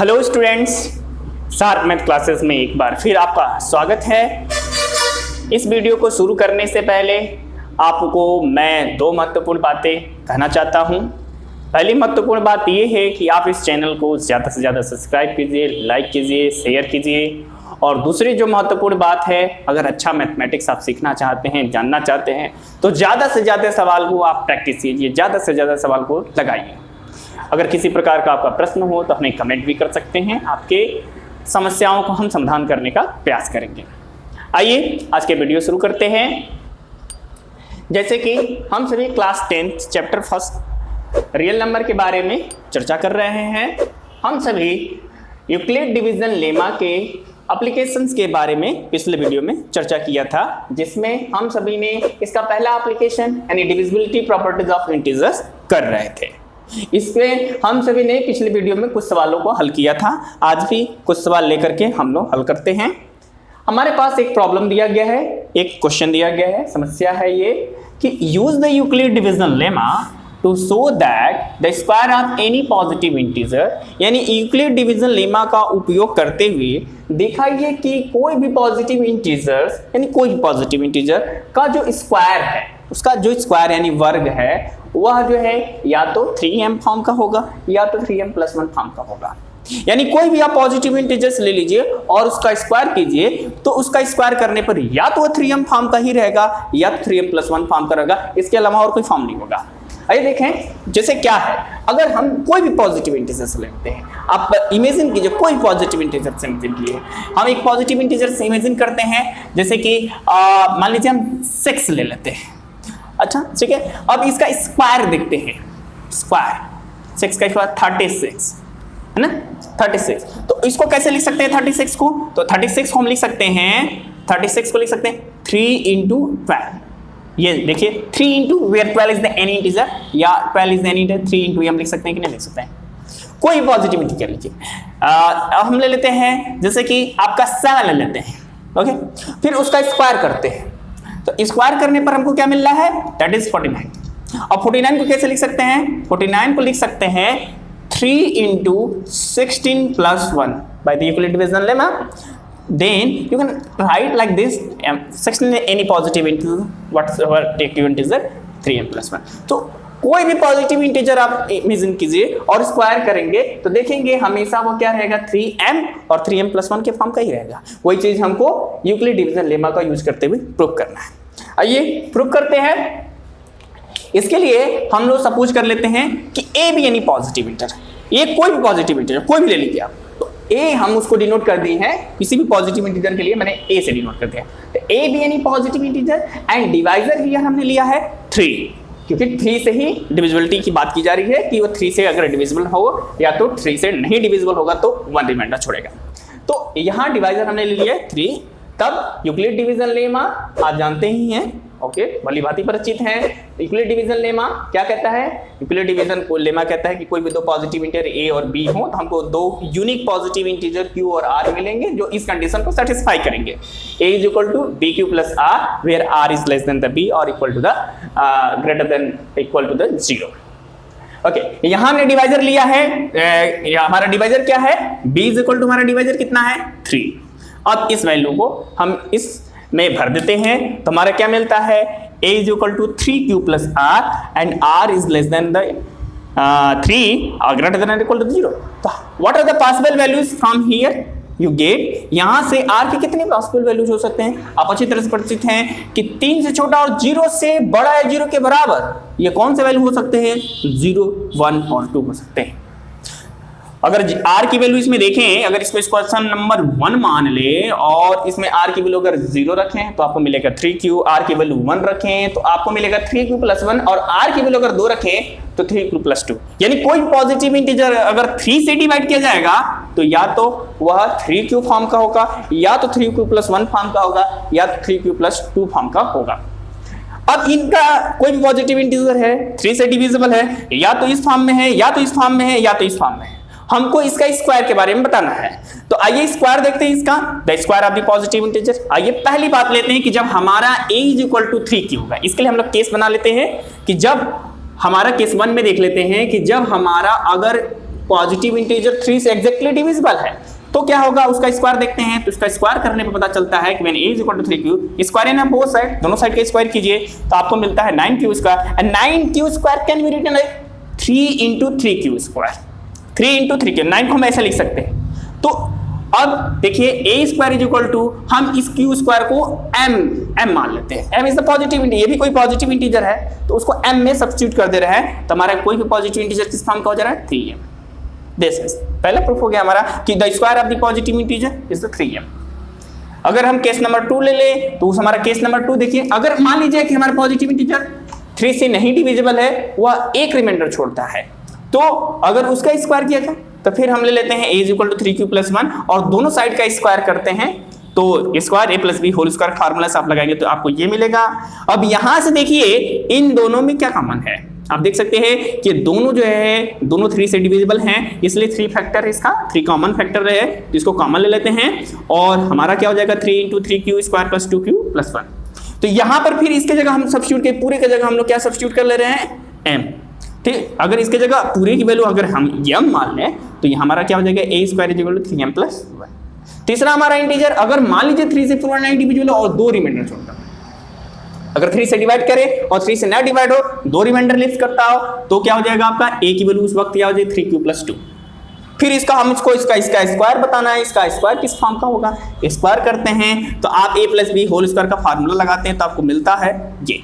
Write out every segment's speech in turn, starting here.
Hello students, सार math classes में एक बार फिर आपका स्वागत है। इस वीडियो को शुरू करने से पहले आपको मैं दो महत्वपूर्ण बातें कहना चाहता हूं। पहली महत्वपूर्ण बात यह है कि आप इस चैनल को ज़्यादा से ज़्यादा सब्सक्राइब कीजिए, लाइक कीजिए, शेयर कीजिए। और दूसरी जो महत्वपूर्ण बात है, अगर अच्छा मैथमेटिक्स आप सीखना चाहते हैं, जानना चाहते हैं, तो ज़्यादा से ज़्यादा सवाल को आप प्रैक्टिस कीजिए, ज़्यादा से ज़्यादा सवाल को लगाइए। अगर किसी प्रकार का आपका प्रश्न हो तो हमें कमेंट भी कर सकते हैं, आपके समस्याओं को हम समाधान करने का प्रयास करेंगे। आइए आज के वीडियो शुरू करते हैं। जैसे कि हम सभी class 10 chapter first real number के बारे में चर्चा कर रहे हैं। हम सभी यूक्लिड डिवीजन लेमा के एप्लीकेशंस के बारे में पिछले वीडियो में चर्चा किया था, जिसमें हम सभी ने इसका पहला एप्लीकेशन यानी डिविजिबिलिटी प्रॉपर्टीज ऑफ इंटीजर्स कर रहे थे। इसमें हम सभी ने पिछले वीडियो में कुछ सवालों को हल किया था। आज भी कुछ सवाल लेकर के हम लोग हल करते हैं। हमारे पास एक प्रॉब्लम दिया गया है, एक क्वेश्चन दिया गया है। समस्या है ये कि use the Euclid division lemma to show that the square of any positive integer, यानी यूक्लिड डिवीजन लेमा का उपयोग करते हुए दिखाइए कि कोई भी पॉजिटिव इंटीजर यानी कोई भी पॉजिटिव इंटीजर का जो स्क्वायर है, उसका जो स्क्वायर यानी वर्ग है, वह जो है या तो 3m फॉर्म का होगा या तो 3m+1 फॉर्म का होगा। यानी कोई भी आप पॉजिटिव इंटीजर्स ले लीजिए और उसका स्क्वायर कीजिए, तो उसका स्क्वायर करने पर या तो 3m फॉर्म का ही रहेगा या तो 3m+1 फॉर्म का रहेगा, इसके अलावा और कोई फॉर्म नहीं होगा। आइए देखें जैसे क्या है। अगर हम कोई भी पॉजिटिव इंटीजर्स लेते हैं, आप इमेजिन कीजिए कोई पॉजिटिव इंटीजर्स इमेजिन कीजिए। हम एक पॉजिटिव इंटीजर्स इमेजिन करते हैं, जैसे कि मान लीजिए हम 6 ले लेते हैं। अच्छा ठीक है, अब इसका स्क्वायर देखते हैं। स्क्वायर 6 का स्क्वायर 36 है ना, 36। तो इसको कैसे लिख सकते हैं 36 को? तो 36 को हम लिख सकते हैं, 36 को लिख सकते हैं 3 × 12। ये देखिए 3 × where 12 is the any integer या 12 is the any integer, 3 × हम लिख सकते हैं कि नहीं लिख सकते हैं? कोई पॉजिटिव इंटीजर लीजिए। अब हम ले लेते हैं जैसे कि आपका 7 ले लेते हैं। ओके, फिर उसका स्क्वायर करते हैं, तो स्क्वायर करने पर हमको क्या मिल रहा है? That is 49। और 49 को कैसे लिख सकते हैं? 49 को लिख सकते हैं 3 × 16+1 by the Euclid division lemma. Then you can write like this: 16 any positive integer, whatever take you integer 3m+1। तो कोई भी पॉजिटिव इंटीजर आप इमेजिन कीजिए और स्क्वायर करेंगे तो देखेंगे हमेशा वो क्या रहेगा? 3m और 3m+1 के फॉर्म का ही रहेगा। वही चीज हमको यूक्लिड डिवीजन लेमा का यूज करते हुए प्रूव करना है। आइए प्रूव करते हैं। इसके लिए हम लोग सपोज कर लेते हैं कि ए भी यानी पॉजिटिव इंटीजर, ये कोई भी पॉजिटिव इंटीजर कोई भी ले लीजिए आप। तो ए हम उसको डिनोट कर दिए हैं, किसी भी पॉजिटिव इंटीजर के लिए मैंने ए से डिनोट कर दिया। तो ए भी यानी positive integer and divisor here हमने लिया है 3, क्योंकि 3 से ही डिविजिबिलिटी की बात की जा रही है कि वो 3 से अगर डिविजिबल हो या तो 3 से नहीं डिविजिबल होगा तो 1 रिमाइंडर छोड़ेगा। तो यहाँ डिवाइजर हमने ले लिया 3। तब यूक्लिड डिवीजन लेमा आप जानते ही हैं, ओके, भली भांति परिचित हैं। यूक्लिड डिवीजन लेमा क्या कहता है? यूक्लिड डिवीजन को लेमा कहता है कि कोई भी दो पॉजिटिव इंटीजर ए और बी हो तो हमको दो यूनिक पॉजिटिव इंटीजर क्यू और आर मिलेंगे जो इस कंडीशन को सेटिस्फाई करेंगे। A is equal to B Q plus R where R is less than the B और equal to the greater than equal to the 0। Okay, यहाँ हमने divisor लिया है। हमारा डिवाइजर क्या है? बी इज इक्वल टू, हमारा डिवाइजर कितना है? 3। अब इस वैल्यू को हम इस में भर देते हैं तो हमारा क्या मिलता है? a is equal to 3q plus r and r is less than the 3 और ग्रेटर देन इक्वल टू 0। तो what are the possible values from here you get? यहां से r के कितने पॉसिबल वैल्यूज हो सकते हैं? आप अच्छी तरह से परिचित हैं कि 3 से छोटा और 0 से बड़ा है 0 के बराबर, ये कौन से वैल्यू हो सकते हैं? 0, 1 और 2 हो सकते हैं। अगर r की वैल्यू इसमें देखें, अगर इसको क्वेश्चन नंबर 1 मान ले और इसमें r की वैल्यू अगर 0 रखें तो आपको मिलेगा 3q, r की वैल्यू 1 रखें तो आपको मिलेगा 3q प्लस 1 और r की वैल्यू अगर 2 रखें तो 3q प्लस 2। यानी कोई पॉजिटिव इंटीजर अगर 3 से डिवाइड किया जाएगा तो या तो वह 3q फॉर्म का होगा या तो 3q प्लस 1 फॉर्म का होगा या तो 3q प्लस 2 फॉर्म का होगा। अब इनका कोई भी पॉजिटिव इंटीजर है, 3 से डिविजिबल है, या तो इस फॉर्म में है या तो इस फॉर्म में है या तो इस फॉर्म में है। हमको इसका स्क्वायर के बारे में बताना है। तो आइए स्क्वायर देखते हैं इसका, the square of the positive integer. आइए पहली बात लेते हैं कि जब हमारा a is equal to 3q होगा, इसके लिए हम लोग केस बना लेते हैं कि जब हमारा केस 1 में देख लेते हैं कि जब हमारा अगर पॉजिटिव इंटीजर 3 से एग्जैक्टली डिविजिबल है तो क्या होगा, उसका स्क्वायर देखते हैं। तो इसका स्क्वायर करने पे पता चलता है कि व्हेन a = 3q, स्क्वायर है ना बोथ साइड, दोनों साइड का स्क्वायर कीजिए तो आपको मिलता है 9q², and 9q² can be written like 3 × 3q², 3 × 3q, 9 को हम ऐसे लिख सकते हैं। तो अब देखिए a² हम इस q² को m मान लेते हैं। m is the positive integer, ये भी कोई पॉजिटिव इंटीजर है तो उसको m में सब्स्टिट्यूट कर दे रहे हैं तो हमारा कोई भी पॉजिटिव इंटीजर किस फॉर्म का हो जा रहा है, 3m। दिस इज पहला प्रूफ हो गया हमारा कि the square of the positive integer is the 3m। अगर हम केस नंबर 2 ले ले तो हमारा केस नंबर 2 देखिए, अगर मान लीजिए कि हमारा पॉजिटिव इंटीजर 3 से नहीं डिविजिबल है, वह एक रिमाइंडर छोड़ता है, तो अगर उसका स्क्वायर किया जाए तो फिर हम ले लेते हैं a = 3q + 1 और दोनों साइड का स्क्वायर करते हैं तो square a + b whole square formula से आप लगाएंगे तो आपको ये मिलेगा। अब यहां से देखिए इन दोनों में क्या कॉमन है, आप देख सकते हैं कि दोनों जो है दोनों 3 से डिविजिबल हैं, इसलिए 3 फैक्टर इसका 3 कॉमन फैक्टर है तो इसको कॉमन ले लेते हैं और हमारा क्या हो जाएगा 3 × 3q² + 2q + 1। तो यहां पर फिर इसके जगह हम सब्स्टिट्यूट के पूरे के जगह हम लोग क्या सब्स्टिट्यूट कर ले रहे हैं, m। ठीक, अगर इसके जगह पूरे की वैल्यू अगर हम m मान लें तो ये हमारा क्या हो जाएगा a² = 3m + 1। तीसरा हमारा इंटीजर अगर मान लीजिए 3 से पूरा 9 डिविजिबल और 2 रिमाइंडर छोड़ता है, अगर 3 से डिवाइड करे और 3 से ना डिवाइड हो, 2 रिमाइंडर लिफ्ट करता हो तो क्या हो जाएगा आपका a की वैल्यू उस वक्त क्या हो जाएगी 3q + 2। फिर इसका हम इसको इसका स्क्वायर बताना है, इसका स्क्वायर किस फॉर्म का होगा, स्क्वायर करते हैं तो आप a + b होल स्क्वायर का फार्मूला लगाते हैं तो आपको मिलता है ये,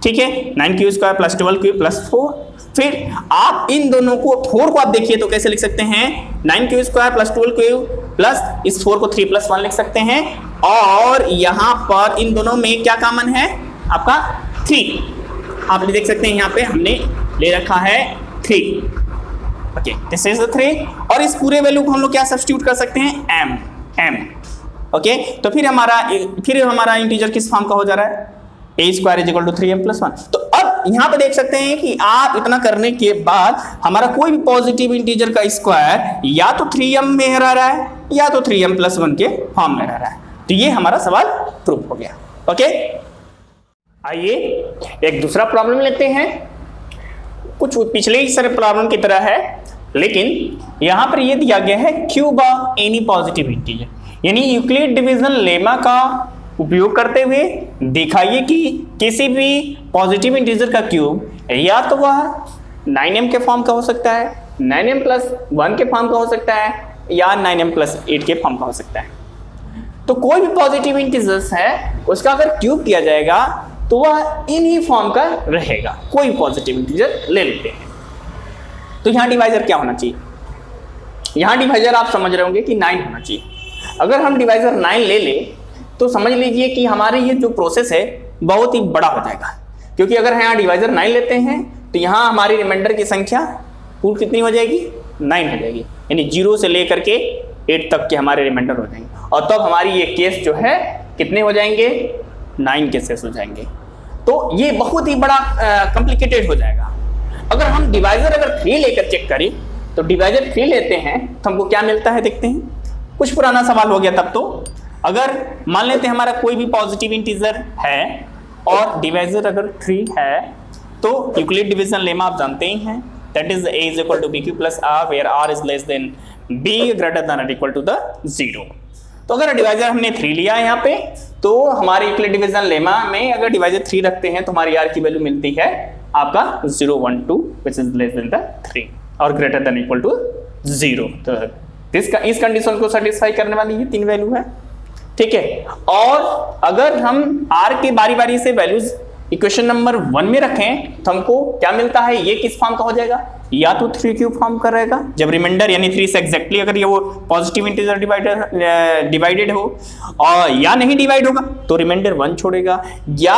ठीक है 9q² + 12q + 4। फिर आप इन दोनों को 4 को आप देखिए तो कैसे लिख सकते हैं, 9q² + 12q प्लस इस 4 को 3 + 1 लिख सकते हैं और यहां पर इन दोनों में क्या कॉमन है आपका 3, आप देख सकते हैं यहाँ पे हमने ले रखा है 3, ओके दिस इज द 3 और इस पूरे वैल्यू को हम लोग क्या सब्स्टिट्यूट कर सकते हैं m, ओके तो फिर हमारा इंटीजर किस फॉर्म का हो जा रहा है a² = 3m + 1। तो अब यहाँ पे देख सकते हैं कि आप इतना करने के बाद हमारा कोई भी पॉजिटिव इंटीजर का स्क्वायर या तो 3m में रह रहा है या तो 3m + 1 के फॉर्म में रह रहा है। तो ये हमारा सवाल प्रूफ हो गया, ओके। आइए एक दूसरा प्रॉब्लम लेते हैं, कुछ पिछले ही सारे प्रॉब्लम की तरह है लेकिन यहाँ पर ये दिया गया है cube of any positive integer, यानी यूक्लिड डिवीजन लेमा का उपयोग करते हुए दिखाइए कि किसी भी पॉजिटिव इंटीजर का क्यूब या तो वह 9m के फॉर्म का हो सकता है, 9m + 1 के फॉर्म का हो सकता है या 9m + 8 के फॉर्म का हो सकता है। तो कोई भी पॉजिटिव इंटीजर्स है उसका अगर क्यूब किया जाएगा तो वह इन्हीं फॉर्म का रहेगा, कोई पॉजिटिव इंटीजर ले लेते हैं। तो यहाँ डिवाइजर क्या होना चाहिए, यहाँ डिवाइजर आप समझ रहे होंगे कि 9 होना चाहिए। अगर हम डिवाइजर 9 ले ले तो समझ लीजिए कि हमारे ये जो प्रोसेस है बहुत ही बड़ा हो जाएगा, क्योंकि अगर यहाँ डिवाइजर 9 लेते हैं तो यहाँ हमारी रिमाइंडर की संख्या पूरी कितनी हो जाएगी 9 हो जाएगी, यानी 0 से लेकर के 8 तक के हमारे रिमाइंडर हो जाएंगे और तब हमारी ये केस जो है कितने हो जाएंगे 9 केसेस हो जाएंगे। तो ये बहुत ही बड़ा कॉम्प्लिकेटेड हो जाएगा। अगर हम डिवाइजर अगर 3 लेकर चेक करें तो डिवाइजर 3 लेते हैं तो हमको क्या मिलता है देखते हैं, कुछ पुराना सवाल हो गया तब। तो अगर मान लेते हैं हमारा कोई भी पॉजिटिव इंटीजर है और डिवाइजर अगर 3 है तो यूक्लिड डिवीजन लेमा आप जानते ही हैं, that is a = bq + r where r is less than b greater than or equal to the 0। तो अगर डिवाइजर हमने 3 लिया है यहाँ पे तो हमारे यूक्लिड डिवीजन लेमा में अगर डिवाइजर 3 रखते हैं तो हमारी r की वैल्यू मिलती है आपका 0, 1, 2 which is less than the 3 और greater than equal to 0। तो इस कंडीशन को सेटिस्फाई करने वाली ये 3 वैल्यू है, ठीक है। और अगर हम r के बारी बारी से वैल्यूज इक्वेशन नंबर 1 में रखें तो हमको क्या मिलता है, ये किस फॉर्म का हो जाएगा, या तो 3q फॉर्म का रहेगा जब रिमाइंडर यानी 3 से एग्जैक्टली अगर ये वो पॉजिटिव इंटीजर डिवाइडेड हो, और या नहीं डिवाइड होगा तो रिमाइंडर 1 छोड़ेगा, या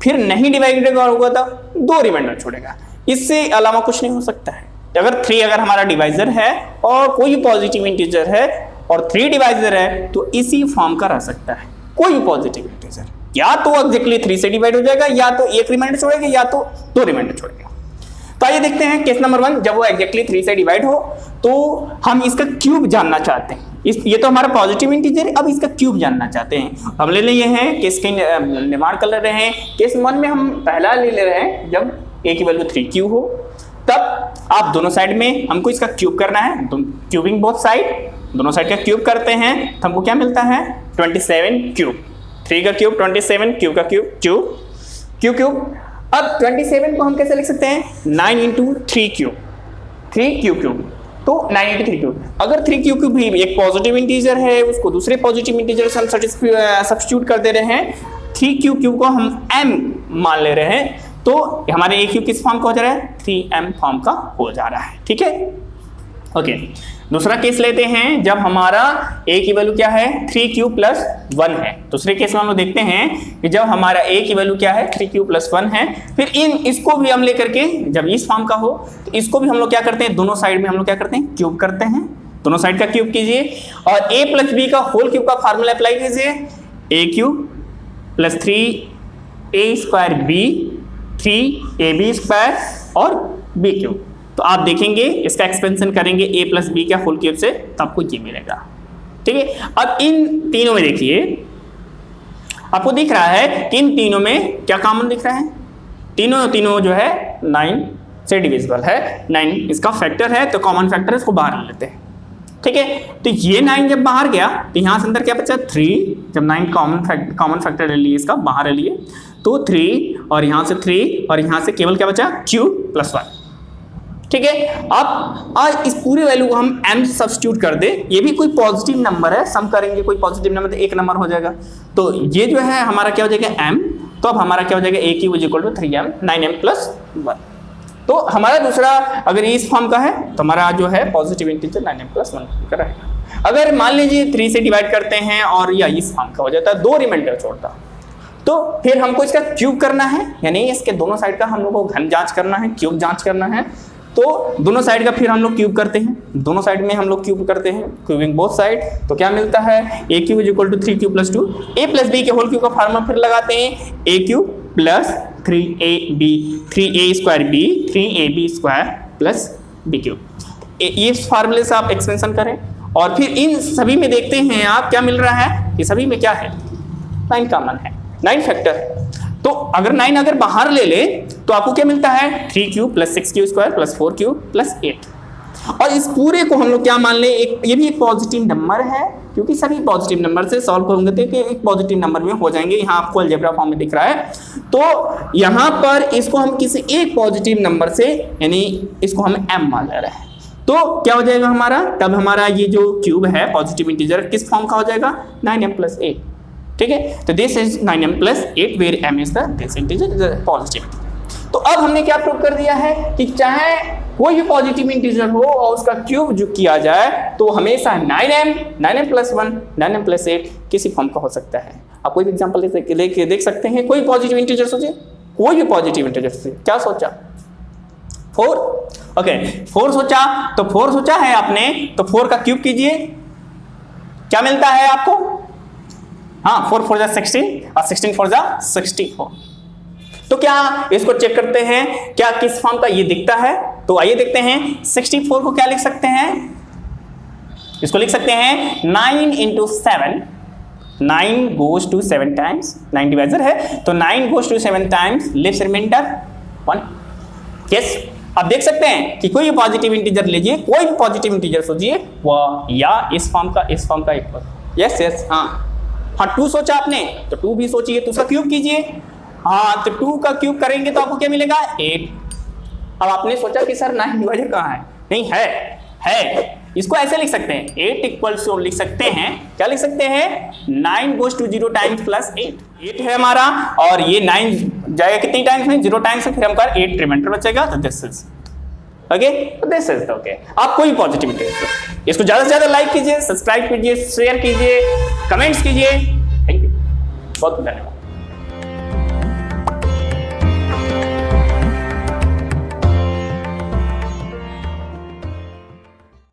फिर नहीं डिवाइडेड होगा तो 2 रिमाइंडर छोड़ेगा, इससे अलावा कुछ नहीं हो सकता है। अगर 3 अगर हमारा डिवाइजर है और कोई पॉजिटिव इंटीजर है और 3 डिवाइजर है तो इसी फॉर्म का रह सकता है कोई भी पॉजिटिव इंटीजर, या तो एग्जैक्टली 3 से डिवाइड हो जाएगा या तो 1 रिमाइंडर छोड़ेगा या तो 2 रिमाइंडर छोड़ेगा। तो आइए देखते हैं केस नंबर 1, जब वो एग्जैक्टली 3 से डिवाइड हो तो हम इसका क्यूब जानना चाहते हैं। ये तो हमारा पॉजिटिव इंटीजर, अब इसका क्यूब जानना चाहते हैं। हम ले लिए हैं केस के निर्माण कर ले रहे हैं। केस 1 में हम पहला ले रहे हैं जब a की वैल्यू 3q हो, तब आप दोनों साइड में हमको इसका क्यूब करना है, तो क्यूबिंग बोथ साइड, दोनों साइड का क्यूब करते हैं तो हमको क्या मिलता है 27 क्यूब। 3 का क्यूब 27, क्यूब का क्यूब क्यूब। अब 27 को हम कैसे लिख सकते हैं 9 इंटू 3 क्यूब, 3 क्यूब तो 9 इंटू 3 क्यूब। अगर 3 क्यूब भी एक पॉजिटिव इंटीजर है, उसको दूसरे पॉजिटिव इंटीजर से हम सब्स्टिट्यूट कर दे रहे हैं, 3 क्यूब को हम m मान ले रहे हैं, तो हमारे a क्यूब किस फॉर्म का हो जा रहा है 3m फॉर्म का हो जा रहा है। ठीक है, ओके। दूसरा केस लेते हैं जब हमारा a की वैल्यू क्या है 3 क्यूब प्लस 1 है। दूसरे केस में हम लोग देखते हैं कि जब हमारा a की वैल्यू क्या है 3 क्यूब प्लस 1 है, फिर इसको भी हम लेकर के जब इस फॉर्म का हो तो इसको भी हम लोग क्या करते हैं, दोनों साइड में हम लोग क्या करते हैं क्यूब करते हैं, दोनों साइड का क्यूब कीजिए और a प्लस b का होल क्यूब का फार्मूला अप्लाई कीजिए, a cube plus 3a square b 3ab square और b क्यूब। तो आप देखेंगे इसका एक्सपेंशन करेंगे a प्लस बी का होल क्यूब से, तो आपको ये मिलेगा। ठीक है, अब इन तीनों में देखिए आपको दिख रहा है कि इन तीनों में क्या कॉमन दिख रहा है, तीनों जो है 9 से डिविजिबल है, 9 इसका फैक्टर है, तो कॉमन फैक्टर है, इसको बाहर ले लेते हैं। ठीक है, तो ये 9 जब बाहर गया तो यहाँ से अंदर क्या बचा 3, जब 9 कॉमन फैक्टर ले लिए इसका बाहर ले लिए तो 3 और यहाँ से 3 और यहाँ से केवल क्या बचा क्यूब प्लस 1। ठीक है, अब आज इस पूरे वैल्यू को हम m से सब्स्टिट्यूट कर दे, ये भी कोई पॉजिटिव नंबर है, सम करेंगे कोई पॉजिटिव नंबर तो एक नंबर हो जाएगा, तो ये जो है हमारा क्या हो जाएगा m, तो अब हमारा क्या हो जाएगा a cube equal to 3m 9m plus 1। तो हमारा दूसरा अगर इस फॉर्म का है तो हमारा जो है पॉजिटिव इंटीजर 9m प्लस 1 का रहेगा। अगर मान लीजिए 3 से डिवाइड करते हैं और या इस फॉर्म का हो जाता है, 2 रिमाइंडर छोड़ता, तो फिर हमको इसका क्यूब करना है, यानी इसके दोनों साइड का हम लोग को घन जांच करना है, क्यूब जांच करना है, तो दोनों साइड का फिर हम लोग क्यूब करते हैं, दोनों साइड में हम लोग क्यूब करते हैं, क्यूबिंग बोथ साइड, तो क्या मिलता है a cube is equal to 3 cube plus 2, a plus b के होल क्यूब का फार्मूला फिर लगाते हैं, a cube plus 3a square b 3ab square plus b cube. ये फार्मूले से आप एक्सपेंशन करें और फिर इन सभी में देखते हैं आप क्या मिल रहा है, ये सभी में क्या है 9 कॉमन है, 9 फैक्टर है। तो अगर 9 अगर बाहर ले ले तो आपको क्या मिलता है 3 cube plus 6 Q square plus 4 cube plus 8। और इस पूरे को हम लोग क्या मान लें, ये भी एक पॉजिटिव नंबर है, क्योंकि सभी पॉजिटिव नंबर से सॉल्व करोगे तो कि एक पॉजिटिव नंबर में हो जाएंगे। यहाँ आपको अलजेब्रा फॉर्म में दिख रहा है, तो यहाँ पर इसको हम किसी एक पॉजिटिव नंबर से यानी इसको हम m मान ले रहे हैं, तो क्या हो जाएगा हमारा, तब हमारा ये जो क्यूब है पॉजिटिव इंटीजर किस फॉर्म का हो जाएगा 9m प्लस 8। ठीक है, तो this is 9m plus 8 where m is the this integer is a positive. तो अब हमने क्या प्रूव कर दिया है कि चाहे कोई भी पॉजिटिव इंटीजर हो और उसका क्यूब जो किया जाए तो हमेशा 9m प्लस 1 9m प्लस 8 किसी फॉर्म का हो सकता है। आप कोई भी एग्जांपल लेके देख सकते हैं, कोई पॉजिटिव इंटीजर सोचिए, कोई भी पॉजिटिव इंटीजर से क्या सोचा 4, ओके 4 सोचा, तो 4 सोचा है आपने, तो 4 का क्यूब कीजिए, क्या मिलता है आपको, हाँ 4 4 16 और 16 4 64। तो क्या इसको चेक करते हैं क्या किस फॉर्म का ये दिखता है, तो आइए देखते हैं 64 को क्या लिख सकते हैं, इसको लिख सकते हैं 9 into 7, 9 goes to 7 times, 9 divisor है तो 9 goes to 7 times leaves remainder 1। Yes, आप देख सकते हैं कि कोई भी पॉजिटिव इंटीजर लीजिए, कोई भी पॉजिटिव इंटीजर सोचिए वह या इस फॉर्म का इक्वल। यस हाँ 2 सोचा आपने तो 2 भी सोचिए, तो उसका क्यूब कीजिए, हाँ तो 2 का क्यूब करेंगे तो आपको क्या मिलेगा 8। अब आपने सोचा कि सर 9 डिवाइजर कहाँ है, नहीं है, इसको ऐसे लिख सकते हैं 8 इक्वल्स टू लिख सकते हैं, क्या लिख सकते हैं 9 गोज टू 0 टाइम्स प्लस 8 है हमारा, और ये 9 जाएगा कितनी टाइम्स में 0 टाइम्स में, फिर हमारा 8 रिमाइंडर बचेगा, तो this is okay, this is okay. आप कोई पॉजिटिविटी इसको ज्यादा से ज्यादा लाइक कीजिए, सब्सक्राइब कीजिए, शेयर कीजिए, कमेंट्स कीजिए। थैंक यू, बहुत धन्यवाद।